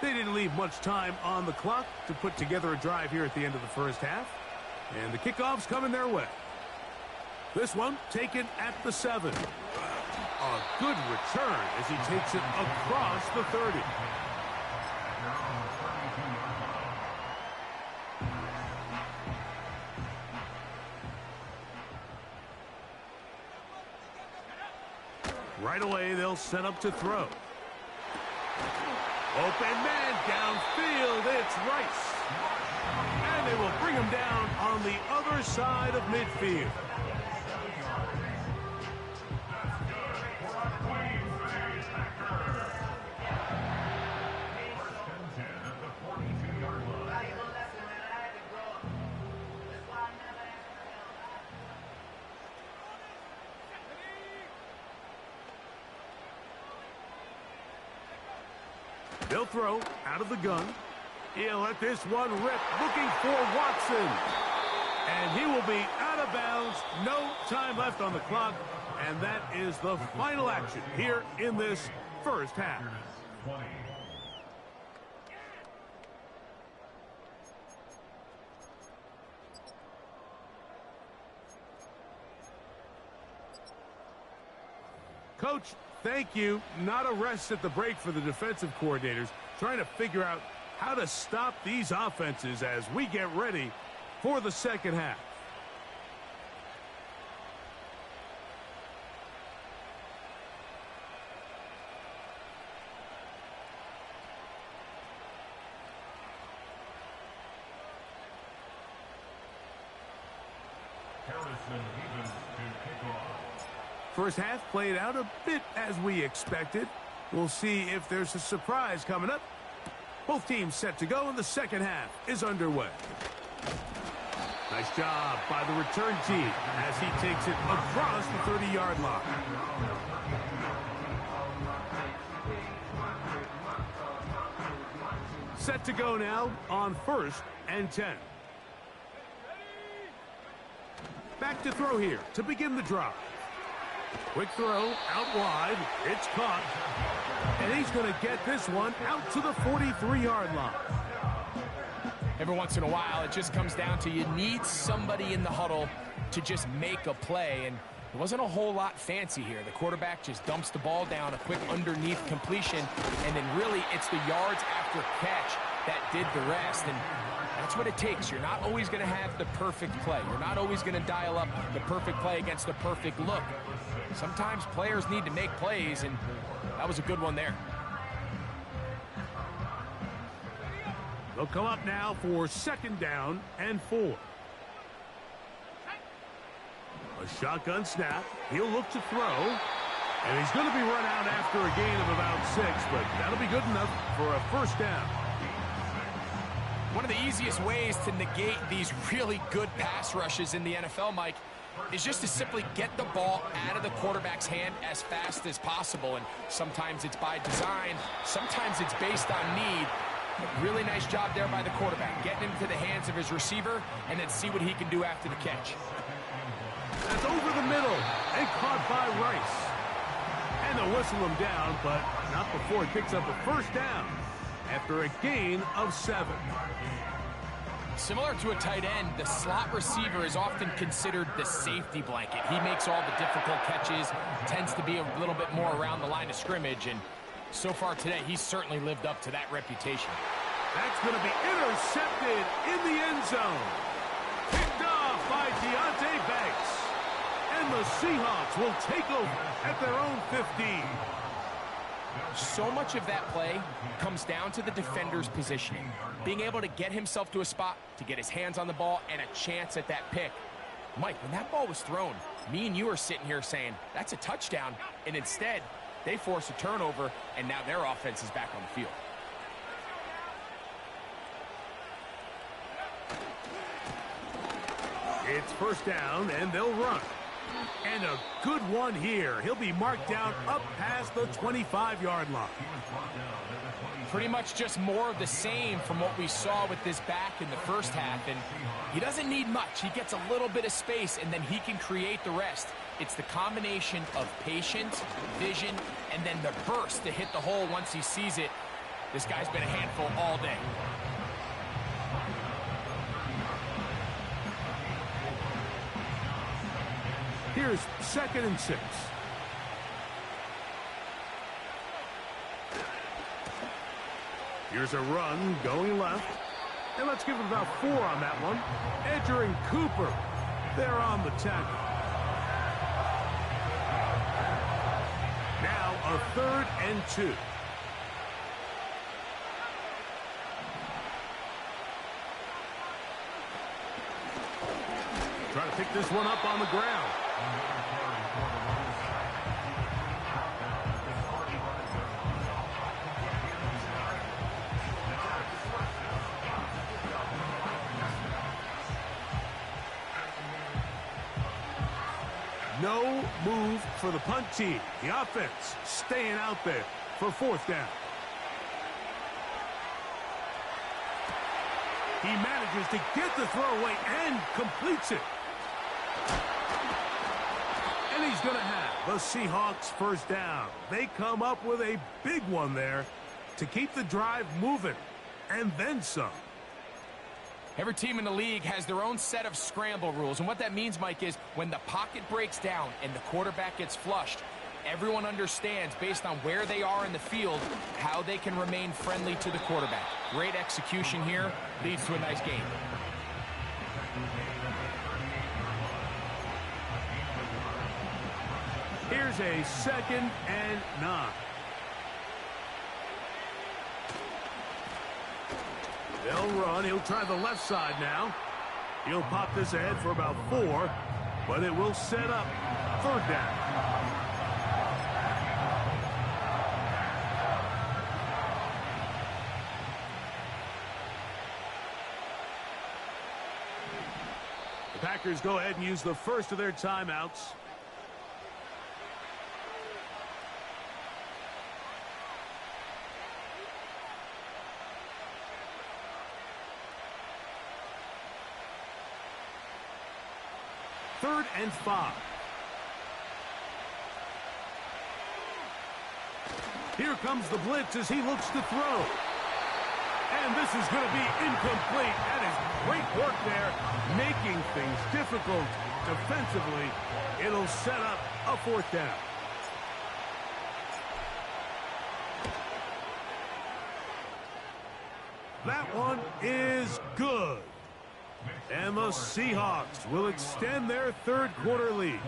They didn't leave much time on the clock to put together a drive here at the end of the first half. And the kickoff's coming their way. This one taken at the 7. A good return as he takes it across the 30. Right away, they'll set up to throw. Open man downfield, it's Rice. And they will bring him down on the other side of midfield. They'll throw out of the gun. He'll let this one rip, looking for Watson. And he will be out of bounds. No time left on the clock. And that is the final action here in this first half. Coach, thank you. Not a rest at the break for the defensive coordinators, trying to figure out how to stop these offenses as we get ready for the second half. First half played out a bit as we expected. We'll see if there's a surprise coming up. Both teams set to go, and the second half is underway. Nice job by the return team as he takes it across the 30-yard line. Set to go now on 1st and 10. Back to throw here to begin the drive. Quick throw out wide. It's caught. And he's going to get this one out to the 43-yard line. Every once in a while, it just comes down to you need somebody in the huddle to just make a play. And it wasn't a whole lot fancy here. The quarterback just dumps the ball down, a quick underneath completion, and then really it's the yards after catch that did the rest. And that's what it takes. You're not always going to have the perfect play. You're not always going to dial up the perfect play against the perfect look. Sometimes players need to make plays, and that was a good one there. They'll come up now for 2nd down and 4. A shotgun snap. He'll look to throw. And he's going to be run out after a gain of about 6, but that'll be good enough for a 1st down. One of the easiest ways to negate these really good pass rushes in the NFL, Mike, is just to simply get the ball out of the quarterback's hand as fast as possible. And sometimes it's by design, sometimes it's based on need. But really nice job there by the quarterback, getting into the hands of his receiver and then see what he can do after the catch. That's over the middle and caught by Rice. And they'll whistle him down, but not before he picks up a 1st down after a gain of 7. Similar to a tight end, the slot receiver is often considered the safety blanket. He makes all the difficult catches, tends to be a little bit more around the line of scrimmage, and so far today, he's certainly lived up to that reputation. That's going to be intercepted in the end zone. Picked off by Deonte Banks. And the Seahawks will take over at their own 15. So much of that play comes down to the defender's positioning. Being able to get himself to a spot, to get his hands on the ball, and a chance at that pick. Mike, when that ball was thrown, me and you are sitting here saying, that's a touchdown. And instead, they force a turnover, and now their offense is back on the field. It's 1st down, and they'll run. And a good one here. He'll be marked down up past the 25-yard line. Pretty much just more of the same from what we saw with this back in the first half. And he doesn't need much. He gets a little bit of space, and then he can create the rest. It's the combination of patience, vision, and then the burst to hit the hole once he sees it. This guy's been a handful all day. Here's 2nd and 6. Here's a run going left. And let's give it about 4 on that one. Edger and Cooper, they're on the tackle. Now a 3rd and 2. Try to pick this one up on the ground. No move for the punt team. The offense staying out there for 4th down. He manages to get the throw away and completes it. And he's going to have the Seahawks 1st down. They come up with a big one there to keep the drive moving, and then some. Every team in the league has their own set of scramble rules, and what that means, Mike, is when the pocket breaks down and the quarterback gets flushed, everyone understands, based on where they are in the field, how they can remain friendly to the quarterback. Great execution here leads to a nice game. Here's a 2nd and 9. They'll run. He'll try the left side now. He'll pop this ahead for about 4, but it will set up 3rd down. The Packers go ahead and use the first of their timeouts. Third and 5. Here comes the blitz as he looks to throw. And this is going to be incomplete. That is great work there, making things difficult defensively. It'll set up a 4th down. That one is good. And the Seahawks will extend their 3rd quarter lead.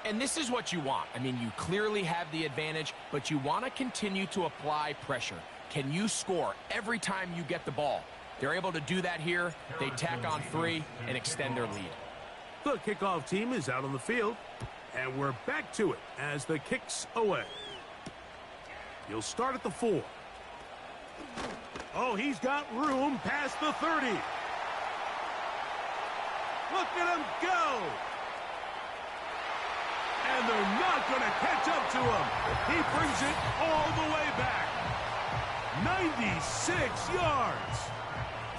And this is what you want. I mean, you clearly have the advantage, but you want to continue to apply pressure. Can you score every time you get the ball? They're able to do that here. They tack on 3 and extend their lead. The kickoff team is out on the field, and we're back to it as the kick's away. You'll start at the 4. Oh, he's got room past the 30. Look at him go! And they're not going to catch up to him. He brings it all the way back. 96 yards.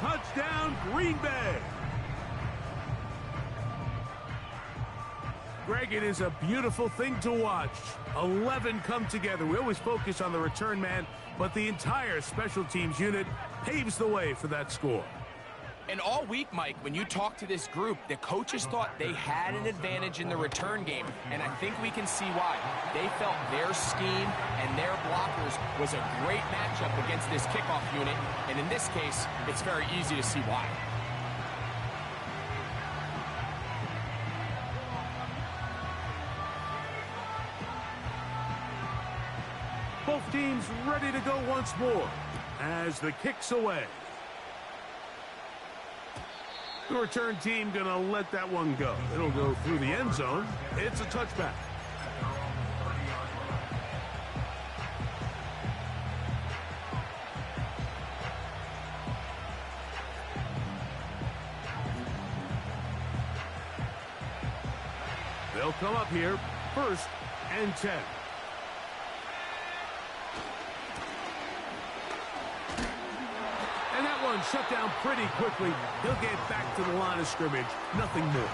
Touchdown, Green Bay. Greg, it is a beautiful thing to watch. 11 come together. We always focus on the return man, but the entire special teams unit paves the way for that score. And all week, Mike, when you talk to this group, the coaches thought they had an advantage in the return game, and I think we can see why. They felt their scheme and their blockers was a great matchup against this kickoff unit, and in this case, it's very easy to see why. Both teams ready to go once more as the kick's away. The return team going to let that one go. It'll go through the end zone. It's a touchback. They'll come up here, 1st and 10. And that one shut down pretty quickly. He'll get back to the line of scrimmage. Nothing more.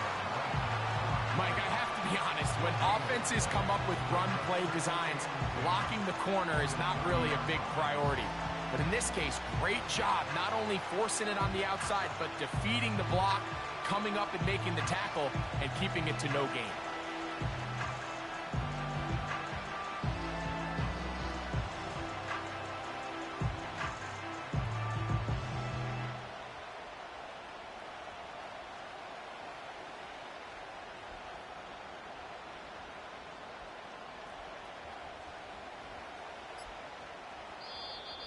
Mike, I have to be honest, when offenses come up with run play designs, blocking the corner is not really a big priority. But in this case, great job not only forcing it on the outside, but defeating the block, coming up and making the tackle, and keeping it to no gain.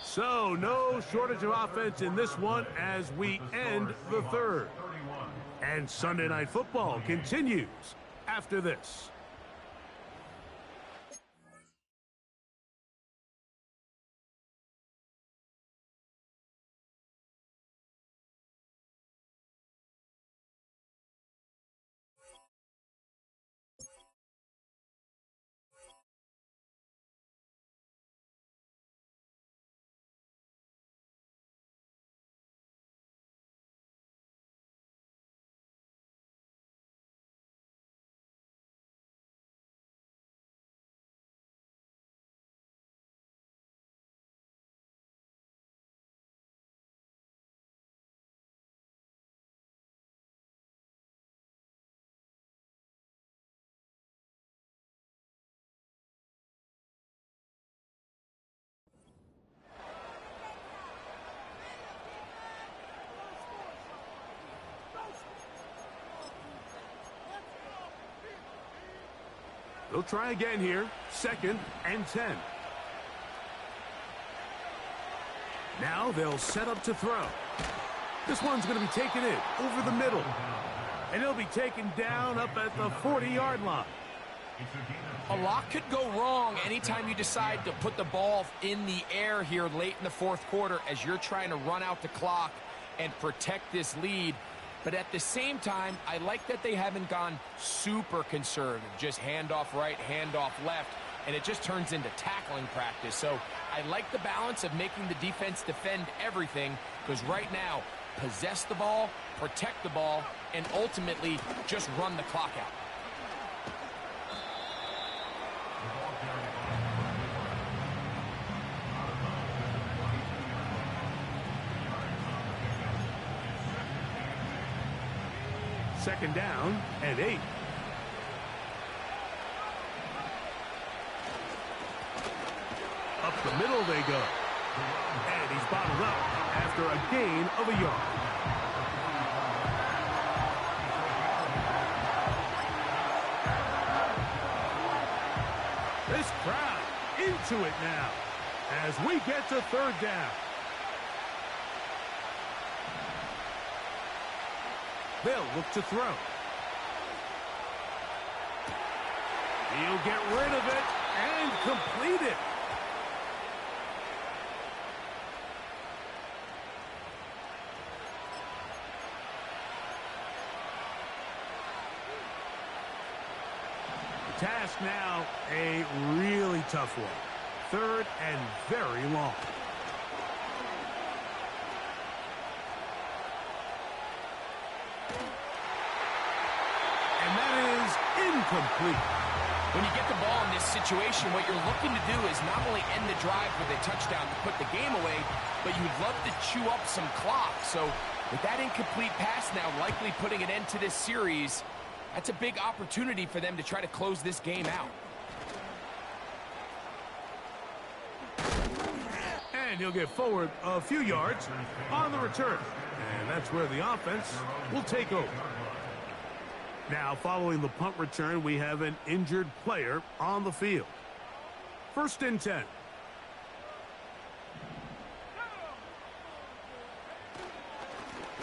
So, no shortage of offense in this one as we end the third. And Sunday Night Football continues after this. They'll try again here. 2nd and 10. Now they'll set up to throw. This one's going to be taken in over the middle. And he'll be taken down up at the 40-yard line. A lot could go wrong anytime you decide to put the ball in the air here late in the fourth quarter as you're trying to run out the clock and protect this lead. But at the same time, I like that they haven't gone super conservative, just handoff right, handoff left, and it just turns into tackling practice. So I like the balance of making the defense defend everything, because right now, possess the ball, protect the ball, and ultimately just run the clock out. Second down and 8. Up the middle they go. And he's bottled up after a gain of a yard. This crowd into it now as we get to third down. They'll look to throw. He'll get rid of it and complete it. The task now, a really tough one. 3rd and very long. Incomplete. When you get the ball in this situation, what you're looking to do is not only end the drive with a touchdown to put the game away, but you'd love to chew up some clock. So with that incomplete pass now likely putting an end to this series, that's a big opportunity for them to try to close this game out. And he'll get forward a few yards on the return. And that's where the offense will take over. Now, following the punt return, we have an injured player on the field. 1st and 10.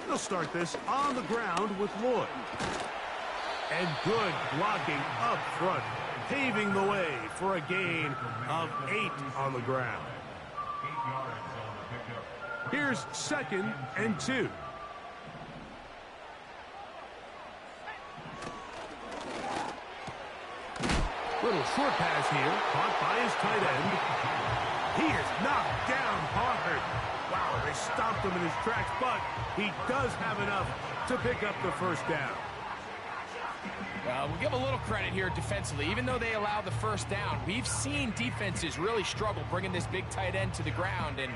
They'll start this on the ground with Lloyd. And good blocking up front, paving the way for a gain of 8 on the ground. Here's 2nd and 2. Little short pass here, caught by his tight end. He is knocked down hard. Wow, they stopped him in his tracks, but he does have enough to pick up the first down. We'll give a little credit here defensively. Even though they allow the first down, we've seen defenses really struggle bringing this big tight end to the ground, and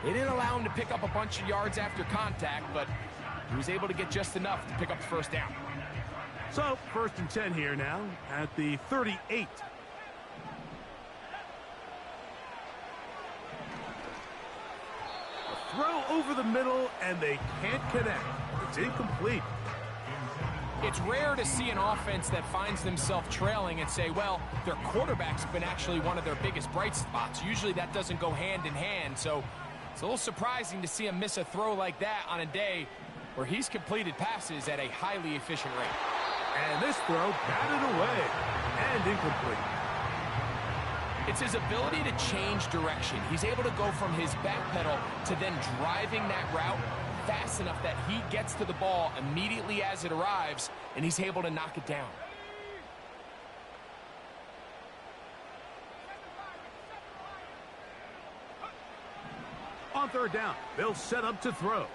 they didn't allow him to pick up a bunch of yards after contact, but he was able to get just enough to pick up the first down. So, 1st and 10 here now at the 38. A throw over the middle, and they can't connect. It's incomplete. It's rare to see an offense that finds themselves trailing and say, well, their quarterback's been actually one of their biggest bright spots. Usually that doesn't go hand in hand, so it's a little surprising to see him miss a throw like that on a day where he's completed passes at a highly efficient rate. And this throw batted away and incomplete. It's his ability to change direction. He's able to go from his back pedal to then driving that route fast enough that he gets to the ball immediately as it arrives, and he's able to knock it down. On 3rd down, they'll set up to throw.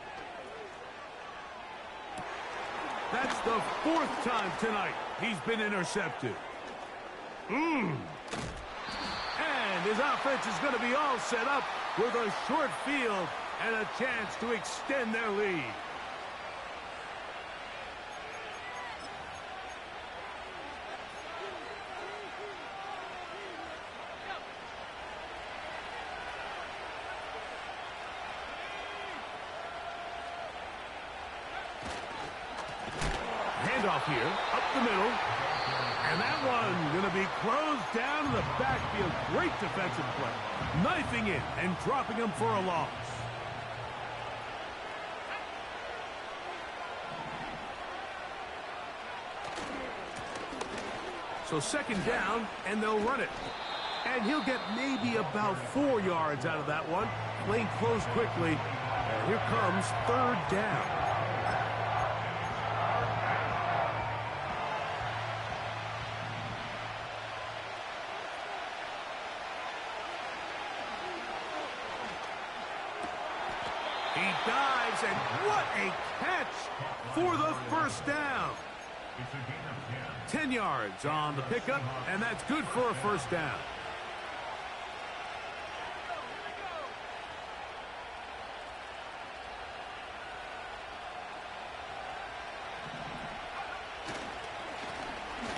That's the 4th time tonight he's been intercepted. And his offense is going to be all set up with a short field and a chance to extend their lead. Handoff here, up the middle. And that one going to be closed down in the backfield. Great defensive play. Knifing in and dropping him for a loss. So 2nd down, and they'll run it. And he'll get maybe about 4 yards out of that one. Playing close quickly. And here comes 3rd down. He dives, and what a catch for the 1st down. 10 yards on the pickup, and that's good for a 1st down.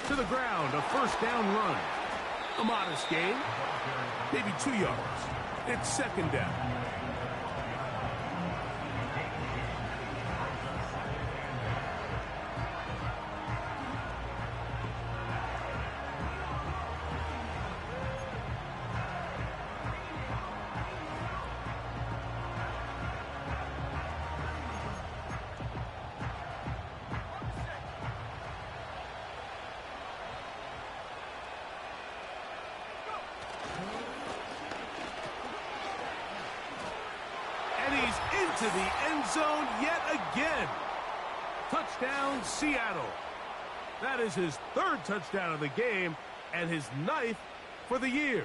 To the ground, a 1st down run. A modest gain, maybe 2 yards. It's 2nd down. To the end zone yet again. Touchdown, Seattle. That is his 3rd touchdown of the game and his 9th for the year.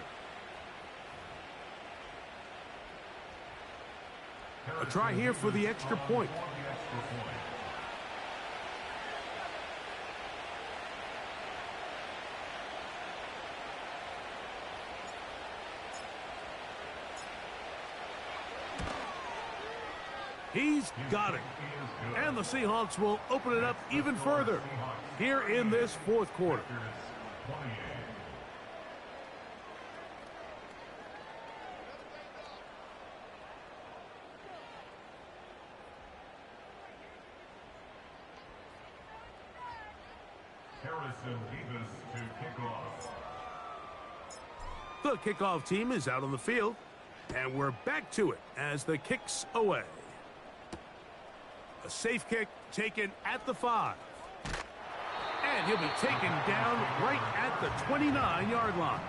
A try here for the extra point. He's got it. And the Seahawks will open it up even further here in this 4th quarter. The kickoff team is out on the field, and we're back to it as the kick's away. A safe kick taken at the 5. And he'll be taken down right at the 29-yard line.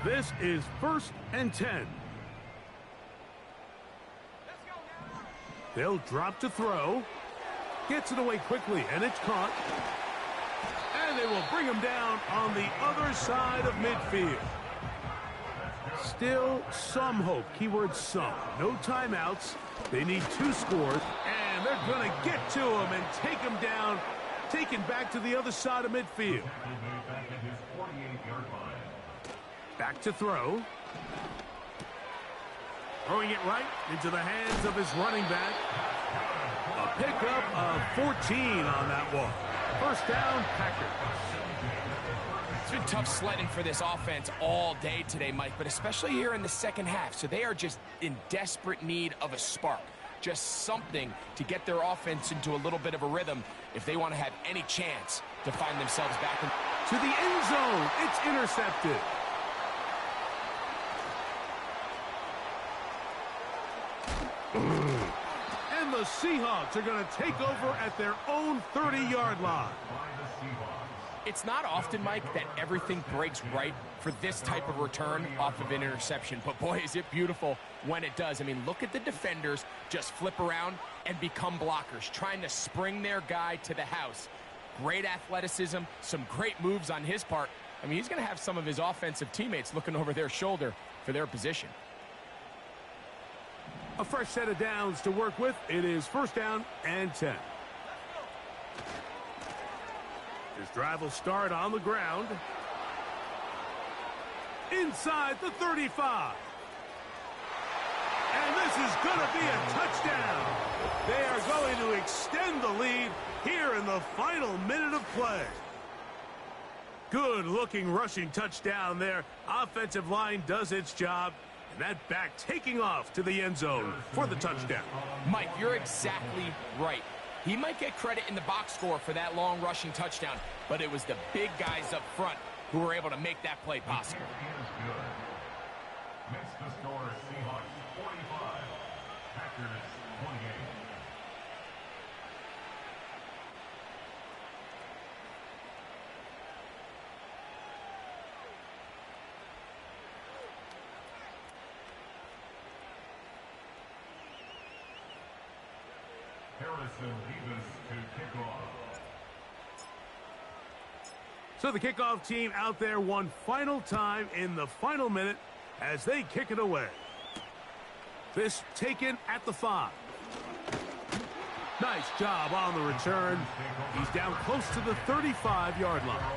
This is 1st and 10. They'll drop to throw. Gets it away quickly, and it's caught. And they will bring him down on the other side of midfield. Still some hope. Keyword some. No timeouts. They need 2 scores, and they're going to get to him and take him down, taken back to the other side of midfield. Back to throw. Throwing it right into the hands of his running back. A pickup of 14 on that one. First down, Packers. It's been tough sledding for this offense all day today, Mike, but especially here in the second half. So they are just in desperate need of a spark. Just something to get their offense into a little bit of a rhythm if they want to have any chance to find themselves back in. To the end zone. It's intercepted. And the Seahawks are going to take over at their own 30-yard line. It's not often, Mike, that everything breaks right for this type of return off of an interception. But, boy, is it beautiful when it does. I mean, look at the defenders just flip around and become blockers, trying to spring their guy to the house. Great athleticism, some great moves on his part. I mean, he's going to have some of his offensive teammates looking over their shoulder for their position. A fresh set of downs to work with. It is first down and 10. This drive will start on the ground. Inside the 35. And this is going to be a touchdown. They are going to extend the lead here in the final minute of play. Good-looking rushing touchdown there. Offensive line does its job. And that back taking off to the end zone for the touchdown. Mike, you're exactly right. He might get credit in the box score for that long rushing touchdown, but it was the big guys up front who were able to make that play possible. Next to score, Seahawks 45, Packers 28. So the kickoff team out there one final time in the final minute as they kick it away. This taken at the 5. Nice job on the return. He's down close to the 35-yard line.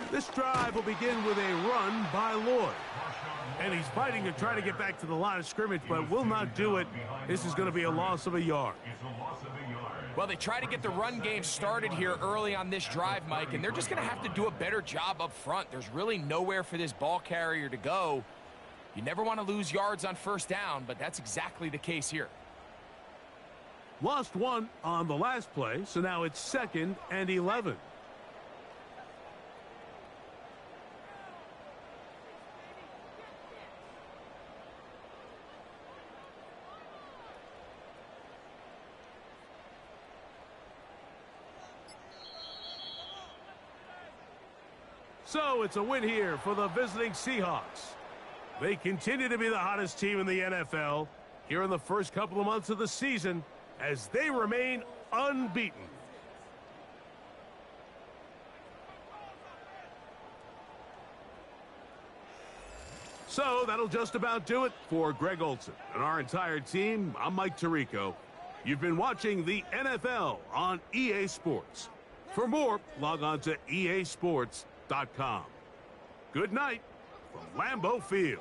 This drive will begin with a run by Lloyd. And he's fighting to try to get back to the line of scrimmage, but will not do it. This is going to be a loss of a yard. Well, they try to get the run game started here early on this drive, Mike, and they're just going to have to do a better job up front. There's really nowhere for this ball carrier to go. You never want to lose yards on first down, but that's exactly the case here. Lost 1 on the last play, so now it's 2nd and 11. So it's a win here for the visiting Seahawks. They continue to be the hottest team in the NFL here in the first couple of months of the season as they remain unbeaten. So that'll just about do it for Greg Olson and our entire team. I'm Mike Tirico. You've been watching the NFL on EA Sports. For more, log on to easports.com. Good night from Lambeau Field.